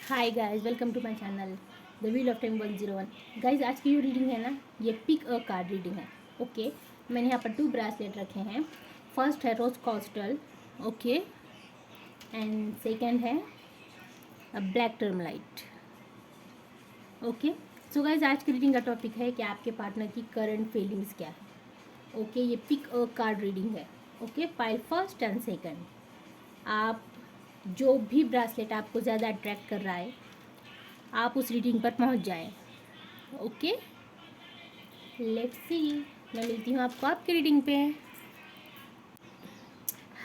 Hi guys, welcome to my channel the wheel of time 101। Guys, आज की जो reading है ना, ये पिक अ कार्ड रीडिंग है। ओके, मैंने यहाँ पर 2 ब्रासलेट रखे हैं। फर्स्ट है rose crystal, okay, and second है black tourmaline. Okay, so guys, आज की रीडिंग का टॉपिक है कि आपके पार्टनर की करंट फीलिंग्स क्या है। ओके, ये पिक अ कार्ड रीडिंग है। Okay, pile first and second. आप जो भी ब्रासलेट आपको ज़्यादा अट्रैक्ट कर रहा है, आप उस रीडिंग पर पहुंच जाएं। Okay, let's see. मैं मिलती हूँ आपको आपकी रीडिंग पे।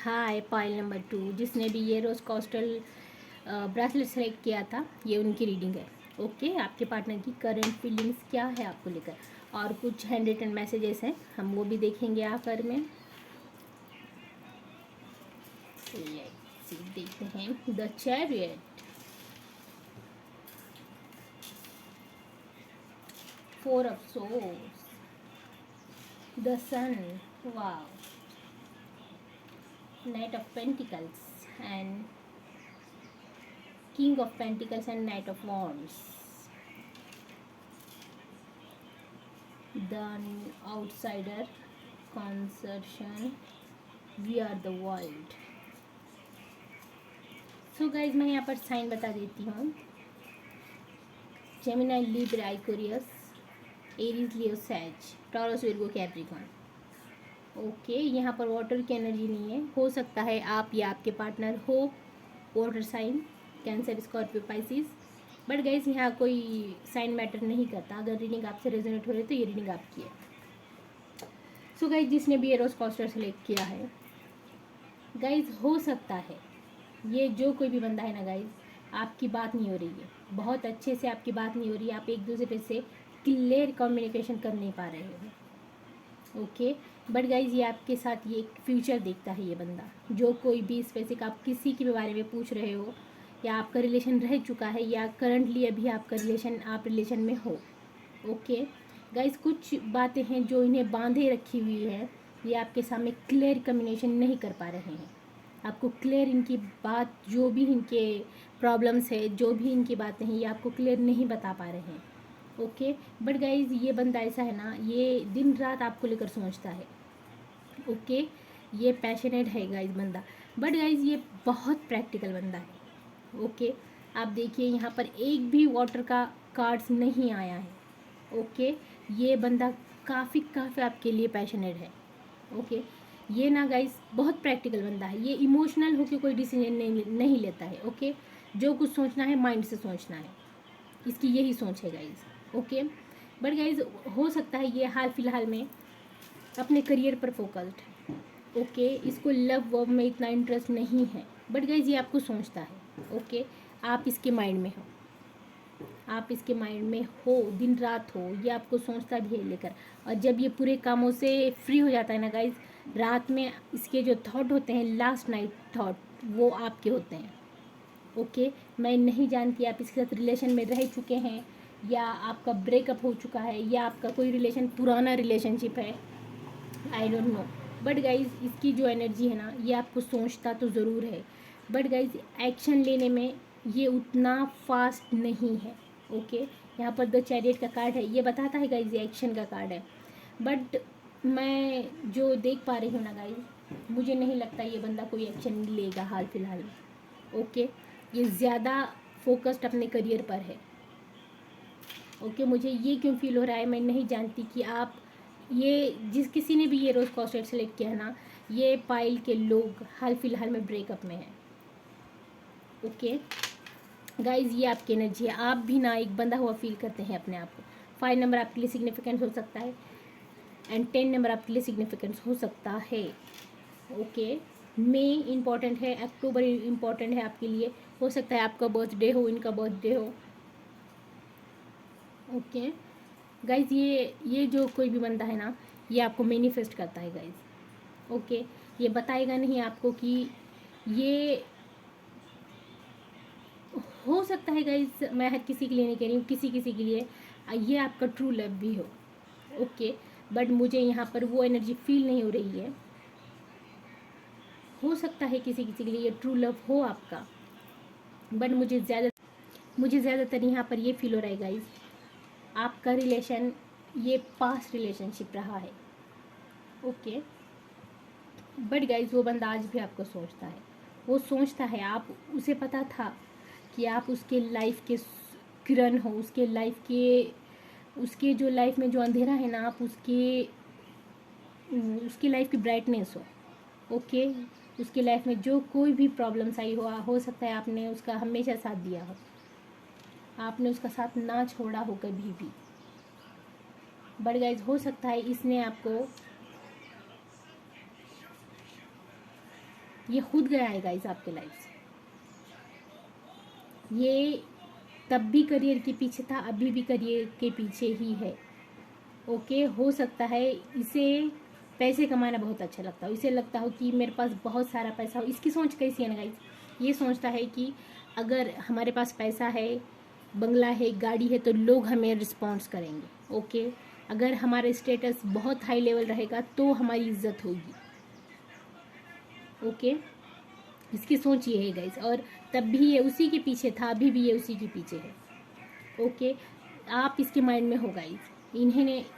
हाय, पाइल नंबर 2, जिसने भी ये रोज कॉस्टल ब्रासलेट सेलेक्ट किया था, ये उनकी रीडिंग है। ओके, आपके पार्टनर की करंट फीलिंग्स क्या है आपको लेकर, और कुछ हैंड रिटन मैसेजेस हैं, हम वो भी देखेंगे आखिर में। लेट्स सी, देखते हैं the chariot, 4 of swords, the sun, wow, Knight of Pentacles and King of Pentacles and Knight of Wands. The outsider, conservation, we are the world. So guys, मैं यहाँ पर साइन बता देती हूँ। Gemini, Libra, Aquarius, Aries, Leo, सैज, taurus, Virgo, Capricorn. Okay, यहाँ पर water की एनर्जी नहीं है। हो सकता है आप या आपके पार्टनर हो water sign, Cancer, Scorpio, Pisces, but guys यहाँ कोई साइन मैटर नहीं करता। अगर रीडिंग आपसे रेजोनेट हो रही है तो ये रीडिंग आपकी है। सो गाइज, जिसने भी ये रोज कॉस्टर सेलेक्ट किया है, गाइज हो सकता है ये जो कोई भी बंदा है ना गाइज, आपकी बात नहीं हो रही है, बहुत अच्छे से आपकी बात नहीं हो रही है, आप एक दूसरे से क्लियर कम्युनिकेशन कर नहीं पा रहे हो। ओके, बट गाइज ये आपके साथ ये एक फ्यूचर देखता है ये बंदा। जो कोई भी स्पेसिफिक आप किसी के बारे में पूछ रहे हो, या आपका रिलेशन रह चुका है, या करंटली अभी आपका आप रिलेशन में हो। ओके गाइज, कुछ बातें हैं जो इन्हें बांधे रखी हुई है, ये आपके सामने क्लियर कम्युनिकेशन नहीं कर पा रहे हैं। आपको क्लियर इनकी बात, जो भी इनके प्रॉब्लम्स है, जो भी इनकी बातें हैं, ये आपको क्लियर नहीं बता पा रहे हैं। ओके, बट गाइज ये बंदा ऐसा है ना, ये दिन रात आपको लेकर सोचता है। ओके, ये पैशनेट है गाइज बंदा, बट गाइज ये बहुत प्रैक्टिकल बंदा है। ओके, आप देखिए यहाँ पर एक भी वाटर का कार्ड्स नहीं आया है। ओके, ये बंदा काफ़ी आपके लिए पैशनेट है। ओके, ये ना गाइज बहुत प्रैक्टिकल बंदा है। ये इमोशनल होकर कोई डिसीजन नहीं लेता है। ओके, जो कुछ सोचना है माइंड से सोचना है, इसकी यही सोच है गाइज। ओके, बट गाइज हो सकता है ये हाल फिलहाल में अपने करियर पर फोकस्ड है। ओके, इसको लव वव में इतना इंटरेस्ट नहीं है, बट गाइज ये आपको सोचता है। ओके, आप इसके माइंड में हो, आप इसके माइंड में हो, दिन रात हो, ये आपको सोचता भी है लेकर। और जब ये पूरे कामों से फ्री हो जाता है ना गाइज, रात में इसके जो थॉट होते हैं, लास्ट नाइट थॉट, वो आपके होते हैं। ओके, मैं नहीं जानती आप इसके साथ रिलेशन में रह चुके हैं, या आपका ब्रेकअप हो चुका है, या आपका कोई रिलेशन पुराना रिलेशनशिप है, I don't know, but guys इसकी जो एनर्जी है ना, ये आपको सोचता तो ज़रूर है, बट गाइज एक्शन लेने में ये उतना फास्ट नहीं है। ओके, यहाँ पर द चैरियट का कार्ड है, ये बताता है गाइज ये एक्शन का कार्ड है, बट मैं जो देख पा रही हूँ ना गाइज, मुझे नहीं लगता ये बंदा कोई एक्शन लेगा हाल फिलहाल में। ओके, ये ज़्यादा फोकस्ड अपने करियर पर है। ओके, मुझे ये क्यों फील हो रहा है मैं नहीं जानती कि आप ये किसी ने भी ये रोज़ कॉस्टेट सेलेक्ट किया है ना, ये पाइल के लोग हाल फिलहाल में ब्रेकअप में हैं। ओके गाइज, ये आपकी एनर्जी है, आप भी ना एक बंधा हुआ फील करते हैं अपने आप को। 5 नंबर आपके लिए सिग्निफिकेंट हो सकता है, एंड 10 नंबर आपके लिए सिग्निफिकेंट हो सकता है। ओके, मई इम्पॉर्टेंट है, अक्टूबर इम्पॉर्टेंट है आपके लिए, हो सकता है आपका बर्थडे हो, इनका बर्थडे हो। ओके गाइज, ये जो कोई भी बंदा है ना, ये आपको मैनिफेस्ट करता है गाइज। ओके, ये बताएगा नहीं आपको कि ये हो सकता है गाइज, मैं हर किसी के लिए नहीं कह रही हूँ, किसी किसी के लिए ये आपका ट्रू लव भी हो। ओके, बट मुझे यहाँ पर वो एनर्जी फील नहीं हो रही है। हो सकता है किसी किसी के लिए ये ट्रू लव हो आपका, बट मुझे ज़्यादा मुझे ज़्यादातर यहाँ पर ये फील हो रहा है गाइज, आपका रिलेशन ये पास्ट रिलेशनशिप रहा है। ओके, बट गाइज वो बंदा आज भी आपको सोचता है, वो सोचता है, आप उसे पता था कि आप उसके लाइफ के किरण हो, उसके जो लाइफ में जो अंधेरा है ना, आप उसकी लाइफ की ब्राइटनेस हो। ओके, उसकी लाइफ में जो कोई भी प्रॉब्लम्स आई हो सकता है आपने उसका हमेशा साथ दिया हो, आपने उसका साथ ना छोड़ा हो कभी भी। बट गाइज हो सकता है इसने आपको, ये खुद गया है गाइज आपके लाइफ से, ये तब भी करियर के पीछे था, अभी भी करियर के पीछे ही है। ओके, हो सकता है इसे पैसे कमाना बहुत अच्छा लगता हो, इसे लगता हो कि मेरे पास बहुत सारा पैसा हो। इसकी सोच कैसी है ना गाइज, ये सोचता है कि अगर हमारे पास पैसा है, बंगला है, गाड़ी है, तो लोग हमें रिस्पॉन्स करेंगे। ओके, अगर हमारा स्टेटस बहुत हाई लेवल रहेगा तो हमारी इज्जत होगी। ओके, इसकी सोच ये है गाइज, और तब भी ये उसी के पीछे था, अभी भी ये उसी के पीछे है। ओके, आप इसके माइंड में हो गाइज,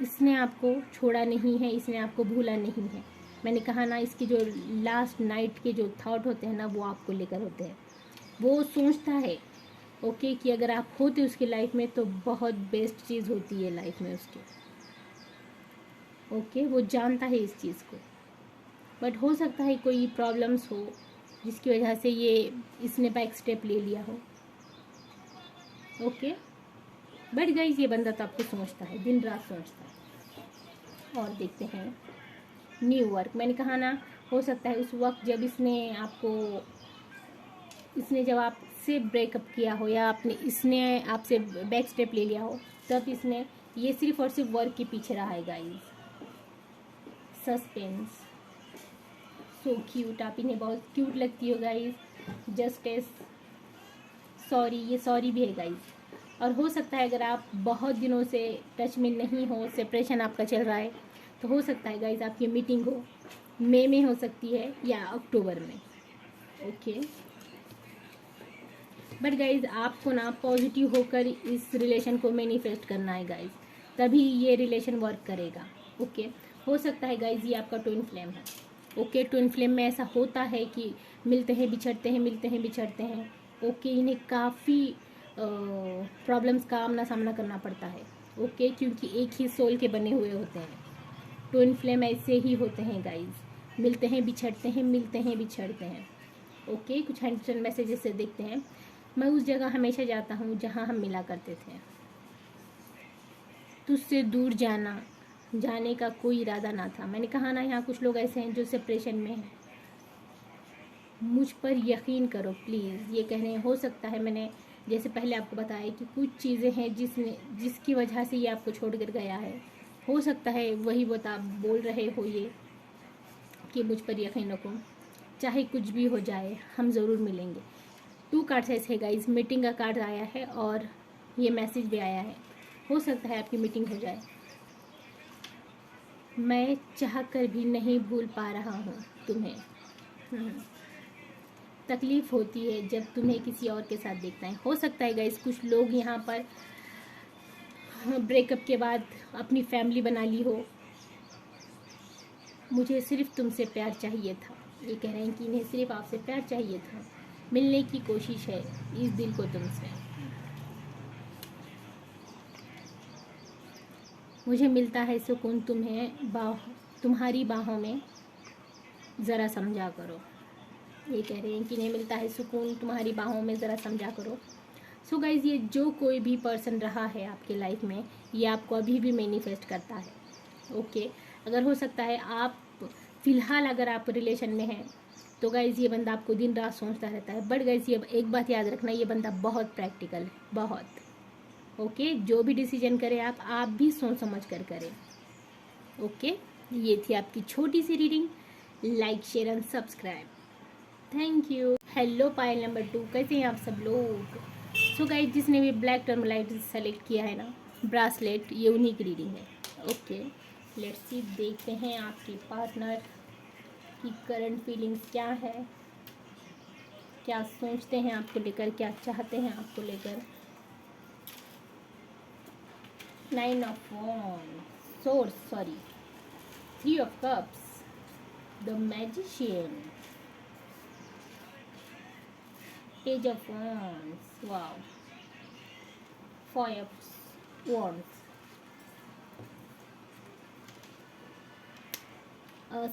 इसने आपको छोड़ा नहीं है, इसने आपको भूला नहीं है। मैंने कहा ना, इसके जो लास्ट नाइट के जो थॉट होते हैं ना, वो आपको लेकर होते हैं। वो सोचता है ओके कि अगर आप होते उसकी लाइफ में तो बहुत बेस्ट चीज़ होती है लाइफ में उसके। ओके, वो जानता है इस चीज़ को, बट हो सकता है कोई प्रॉब्लम्स हो जिसकी वजह से इसने बैक स्टेप ले लिया हो। ओके, बट गाइज ये बंदा तो आपको सोचता है, दिन रात सोचता है। और देखते हैं न्यू वर्क। मैंने कहा ना, हो सकता है उस वक्त जब इसने जब आपसे ब्रेकअप किया हो, या इसने आपसे बैक स्टेप ले लिया हो, तब इसने ये सिर्फ और सिर्फ वर्क के पीछे रहा है गाइज। सस्पेंस, सो क्यूट, आप इन्हें बहुत क्यूट लगती हो गाइज। जस्टिस, सॉरी, ये सॉरी भी है गाइज। और हो सकता है अगर आप बहुत दिनों से टच में नहीं हो, सेपरेशन आपका चल रहा है, तो हो सकता है गाइज आपकी मीटिंग हो, मई में हो सकती है या अक्टूबर में। ओके, बट गाइज आपको ना पॉजिटिव होकर इस रिलेशन को मैनिफेस्ट करना है गाइज, तभी ये रिलेशन वर्क करेगा। ओके, हो सकता है गाइज ये आपका ट्विन फ्लेम है। ओके, ट्विन फ्लेम में ऐसा होता है कि मिलते हैं बिछड़ते हैं, मिलते हैं बिछड़ते हैं। ओके, इन्हें काफ़ी प्रॉब्लम्स का आमना सामना करना पड़ता है। ओके, क्योंकि एक ही सोल के बने हुए होते हैं। ट्विन फ्लेम ऐसे ही होते हैं गाइज, मिलते हैं बिछड़ते हैं, मिलते हैं बिछड़ते हैं। ओके, कुछ 100 मैसेजेस से देखते हैं। मैं उस जगह हमेशा जाता हूँ जहाँ हम मिला करते थे, तुझसे दूर जाने का कोई इरादा ना था। मैंने कहा ना, यहाँ कुछ लोग ऐसे हैं जो सेपरेशन में हैं। मुझ पर यकीन करो प्लीज़, ये कह रहे हैं। हो सकता है मैंने जैसे पहले आपको बताया कि कुछ चीज़ें हैं जिसकी वजह से ये आपको छोड़ कर गया है। हो सकता है वही बोल रहे हो ये कि मुझ पर यकीन रखो, चाहे कुछ भी हो जाए हम ज़रूर मिलेंगे। 2 कार्ड्स ऐसे है गाइज, मीटिंग का कार्ड आया है और ये मैसेज भी आया है। हो सकता है आपकी मीटिंग हो जाए। मैं चाह कर भी नहीं भूल पा रहा हूँ तुम्हें। तकलीफ़ होती है जब तुम्हें किसी और के साथ देखता है। हो सकता है गाइस कुछ लोग यहाँ पर ब्रेकअप के बाद अपनी फैमिली बना ली हो। मुझे सिर्फ तुमसे प्यार चाहिए था, ये कह रहे हैं कि इन्हें सिर्फ आपसे प्यार चाहिए था। मिलने की कोशिश है इस दिल को तुमसे। मुझे मिलता है सुकून तुम्हारी बाहों में, ज़रा समझा करो। ये कह रहे हैं कि नहीं मिलता है सुकून तुम्हारी बाहों में, ज़रा समझा करो। सो गाइज़, ये जो कोई भी पर्सन रहा है आपके लाइफ में, ये आपको अभी भी मैनिफेस्ट करता है। ओके, अगर हो सकता है आप फ़िलहाल अगर आप रिलेशन में हैं तो गाइज़ ये बंदा आपको दिन रात सोचता रहता है। बट गाइज़ ये एक बात याद रखना, ये बंदा बहुत प्रैक्टिकल है, बहुत। ओके, जो भी डिसीजन करें आप भी सोच समझ कर करें। ओके, ये थी आपकी छोटी सी reading. Like, share and subscribe. Thank you. Hello Payal number 2, कैसे हैं आप सब लोग? सो गाइस, जिसने भी ब्लैक टर्मलाइट सेलेक्ट किया है ना, ब्रासलेट, ये उन्हीं की रीडिंग है। ओके, लेट्स सी, देखते हैं आपके पार्टनर की करंट फीलिंग्स क्या है, क्या सोचते हैं आपको लेकर, क्या चाहते हैं आपको लेकर। Nine of swords, sorry, three of cups, the magician, page of wands, wow, five of wands.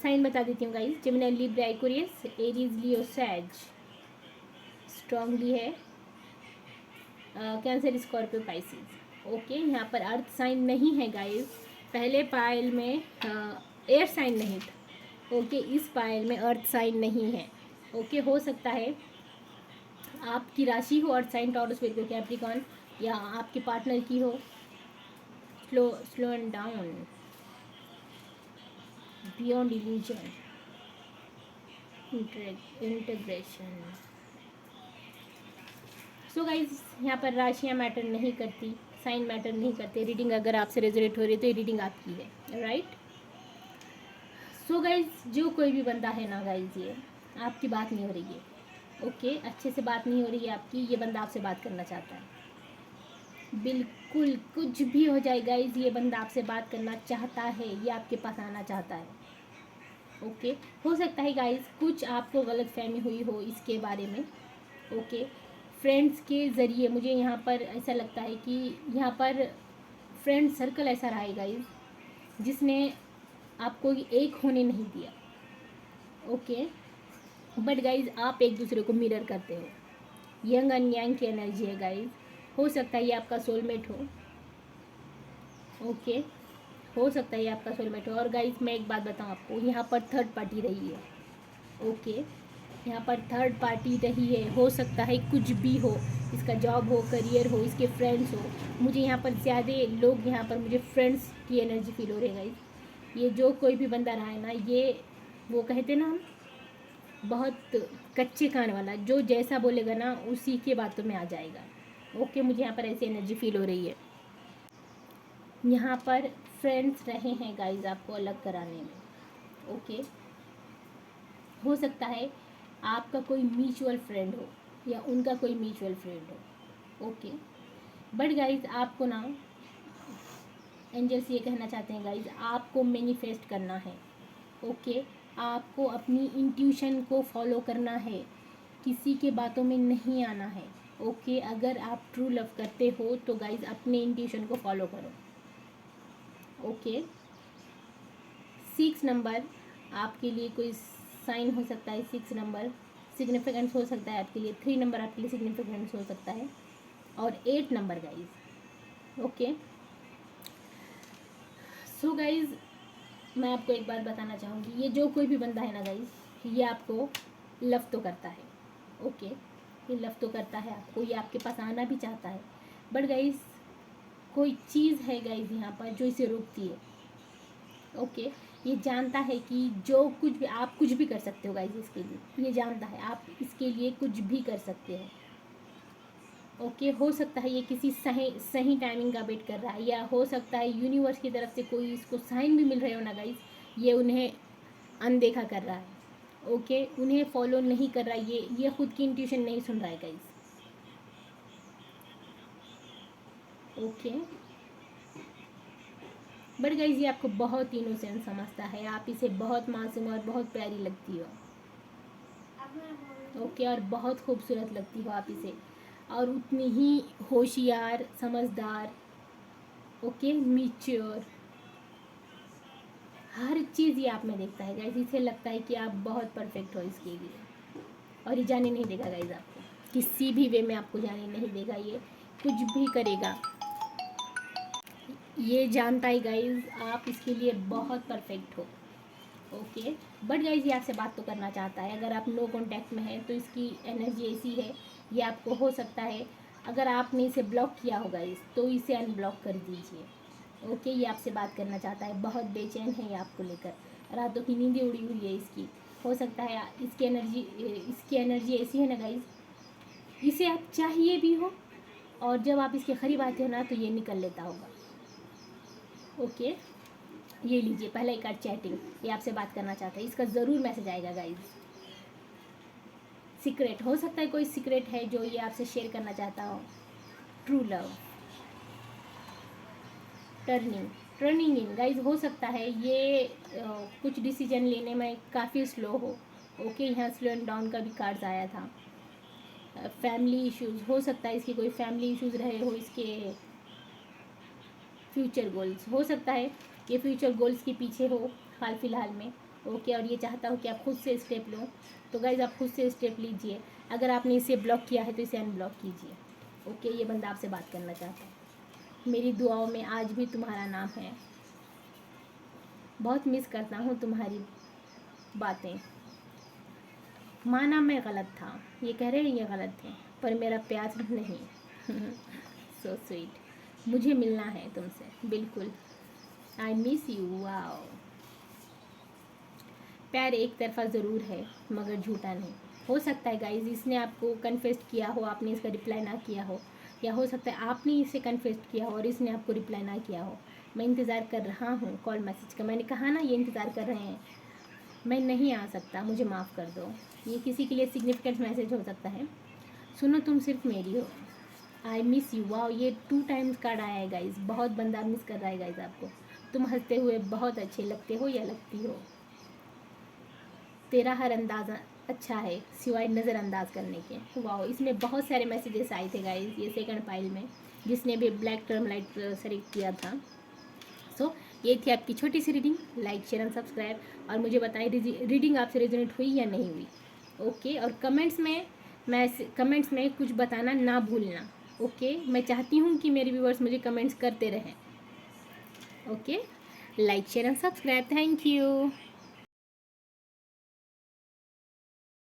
Sign बता देती हूँ guys. Gemini, Libra, Aquarius, Aries, Leo, Sag strongly है. Cancer, Scorpio, Pisces. ओके, यहाँ पर अर्थ साइन नहीं है गाइस. पहले पायल में एयर साइन नहीं था. ओके, इस पायल में अर्थ साइन नहीं है. ओके, हो सकता है आपकी राशि हो earth sign, Taurus, Virgo, Capricorn, या आपके पार्टनर की हो. Slow and down, beyond illusion, integration. So guys, यहाँ पर राशियाँ मैटर नहीं करती, साइन मैटर नहीं करते. रीडिंग अगर आपसे रेजोनेट हो रही है तो ये रीडिंग आपकी है, राइट. सो गाइज, जो कोई भी बंदा है ना गाइज, ये आपकी बात नहीं हो रही है. ओके, अच्छे से बात नहीं हो रही है आपकी. ये बंदा आपसे बात करना चाहता है. बिल्कुल कुछ भी हो जाए गाइज, ये बंदा आपसे बात करना चाहता है, ये आपके पास आना चाहता है. ओके, हो सकता है गाइज कुछ आपको गलतफहमी हुई हो इसके बारे में. ओके, फ्रेंड्स के ज़रिए मुझे यहाँ पर ऐसा लगता है कि यहाँ पर फ्रेंड सर्कल ऐसा रहा है गाइज जिसने आपको एक होने नहीं दिया. ओके, बट गाइज आप एक दूसरे को मिरर करते हो. यंग एंड यांग की एनर्जी है गाइज. हो सकता है ये आपका सोलमेट हो. ओके, हो सकता है ये आपका सोलमेट हो. और गाइज मैं एक बात बताऊँ आपको, यहाँ पर थर्ड पार्टी रही है. ओके, यहाँ पर थर्ड पार्टी रही है. हो सकता है कुछ भी हो, इसका जॉब हो, करियर हो, इसके फ्रेंड्स हो. मुझे यहाँ पर ज़्यादा लोग, यहाँ पर मुझे फ्रेंड्स की एनर्जी फील हो रही है गाइज. ये जो कोई भी बंदा रहा है ना, ये वो कहते ना हम, बहुत कच्चे कान वाला, जो जैसा बोलेगा ना उसी के बातों में आ जाएगा. ओके, मुझे यहाँ पर ऐसी एनर्जी फील हो रही है. यहाँ पर फ्रेंड्स रहे हैं गाइज आपको अलग कराने में. ओके, हो सकता है आपका कोई म्यूचुअल फ्रेंड हो या उनका कोई म्यूचुअल फ्रेंड हो. ओके, बट गाइज आपको ना एंजल्स ये कहना चाहते हैं गाइज, आपको मैनिफेस्ट करना है. ओके, आपको अपनी इंट्यूशन को फॉलो करना है, किसी के बातों में नहीं आना है. ओके, अगर आप ट्रू लव करते हो तो गाइज अपने इंट्यूशन को फॉलो करो. ओके, 6 नंबर आपके लिए कोई साइन हो सकता है. 6 नंबर सिग्निफिकेंस हो सकता है आपके लिए. 3 नंबर आपके लिए सिग्निफिकेंस हो सकता है. और 8 number guys. Okay, so guys मैं आपको एक बात बताना चाहूँगी, ये जो कोई भी बंदा है ना गाइज, ये आपको लव तो करता है. ओके, ये लव तो करता है आपको, ये आपके पास आना भी चाहता है. बट गाइज कोई चीज़ है गाइज यहाँ पर जो इसे रोकती है. ओके, ये जानता है कि जो कुछ भी आप कुछ भी कर सकते हो गाइज इसके लिए. ये जानता है आप इसके लिए कुछ भी कर सकते हो. ओके, हो सकता है ये किसी सही टाइमिंग का वेट कर रहा है, या हो सकता है यूनिवर्स की तरफ से कोई इसको साइन भी मिल रहे हो ना गाइज, ये उन्हें अनदेखा कर रहा है. ओके, उन्हें फॉलो नहीं कर रहा है, ये खुद की इंट्यूशन नहीं सुन रहा है गाइज. ओके, बट गाइज ये आपको बहुत इनोसेंट समझता है. आप इसे बहुत मासूम और बहुत प्यारी लगती हो. ओके, और बहुत खूबसूरत लगती हो आप इसे, और उतनी ही होशियार, समझदार, ओके, मैच्योर, हर चीज़ ये आप में देखता है गाइज. इसे लगता है कि आप बहुत परफेक्ट हो इसके लिए, और ये जाने नहीं देगा गाइज आपको, किसी भी वे में आपको जाने नहीं देगा. ये कुछ भी करेगा, ये जानता है गाइज आप इसके लिए बहुत परफेक्ट हो. ओके, बट गाइज ये आपसे बात तो करना चाहता है. अगर आप नो कॉन्टैक्ट में हैं तो इसकी एनर्जी ऐसी है, ये आपको हो सकता है अगर आपने इसे ब्लॉक किया होगा तो इसे अनब्लॉक कर दीजिए. ओके, ये आपसे बात करना चाहता है, बहुत बेचैन है ये आपको लेकर. रातों की नींदें उड़ी हुई है इसकी. हो सकता है इसकी एनर्जी ऐसी है ना गाइज, इसे आप चाहिए भी हो, और जब आप इसके करीब आते हो ना तो ये निकल लेता होगा. ओके, ये लीजिए पहला एक कार्ड चैटिंग. ये आपसे बात करना चाहता है, इसका ज़रूर मैसेज आएगा गाइज. सीक्रेट, हो सकता है कोई सीक्रेट है जो ये आपसे शेयर करना चाहता हो. ट्रू लव, टर्निंग इन गाइज, हो सकता है ये कुछ डिसीजन लेने में काफ़ी स्लो हो। ओके, यहाँ स्लो एंड डाउन का भी कार्ड्स आया था। फैमिली इश्यूज़, हो सकता है इसकी कोई फैमिली इश्यूज़ रहे हो। इसके फ्यूचर गोल्स, हो सकता है ये फ्यूचर गोल्स के पीछे हो हाल फिलहाल में। ओके, और ये चाहता हो कि आप खुद से स्टेप लो। तो गाइज आप खुद से स्टेप लीजिए। अगर आपने इसे ब्लॉक किया है तो इसे अनब्लॉक कीजिए। ओके, ये बंदा आपसे बात करना चाहता है। मेरी दुआओं में आज भी तुम्हारा नाम है। बहुत मिस करता हूँ तुम्हारी बातें। माना मैं गलत था, ये कह रहे हैं ये गलत थे, पर मेरा प्यार नहीं। So sweet. मुझे मिलना है तुमसे, बिल्कुल। I miss you. वाओ। प्यार एक तरफा ज़रूर है मगर झूठा नहीं। हो सकता है गाइज इसने आपको कन्फेस्ट किया हो, आपने इसका रिप्लाई ना किया हो, या हो सकता है आपने इसे कन्फेस्ट किया हो और इसने आपको रिप्लाई ना किया हो। मैं इंतज़ार कर रहा हूँ कॉल मैसेज का। मैंने कहा ना ये इंतज़ार कर रहे हैं। मैं नहीं आ सकता, मुझे माफ़ कर दो। ये किसी के लिए सिग्निफिकेंट मैसेज हो सकता है। सुनो तुम सिर्फ मेरी हो। I miss you. वाओ, ये 2 टाइम्स कार्ड आया है गाइज। बहुत बंदा मिस कर रहा है गाइज आपको। तुम हंसते हुए बहुत अच्छे लगते हो या लगती हो। तेरा हर अंदाज़ अच्छा है सिवाय नज़रअंदाज करने के। वाओ, इसमें बहुत सारे मैसेजेस आए थे गाइज ये सेकंड पाइल में, जिसने भी ब्लैक टर्म लाइट सेलेक्ट किया था। सो ये थी आपकी छोटी सी reading. Like share and subscribe, और मुझे बताएं रीडिंग आपसे रेजोनेट हुई या नहीं हुई। ओके, और कमेंट्स में कुछ बताना ना भूलना। ओके, मैं चाहती हूँ कि मेरे व्यूअर्स मुझे कमेंट्स करते रहें। Okay, like share and subscribe. Thank you.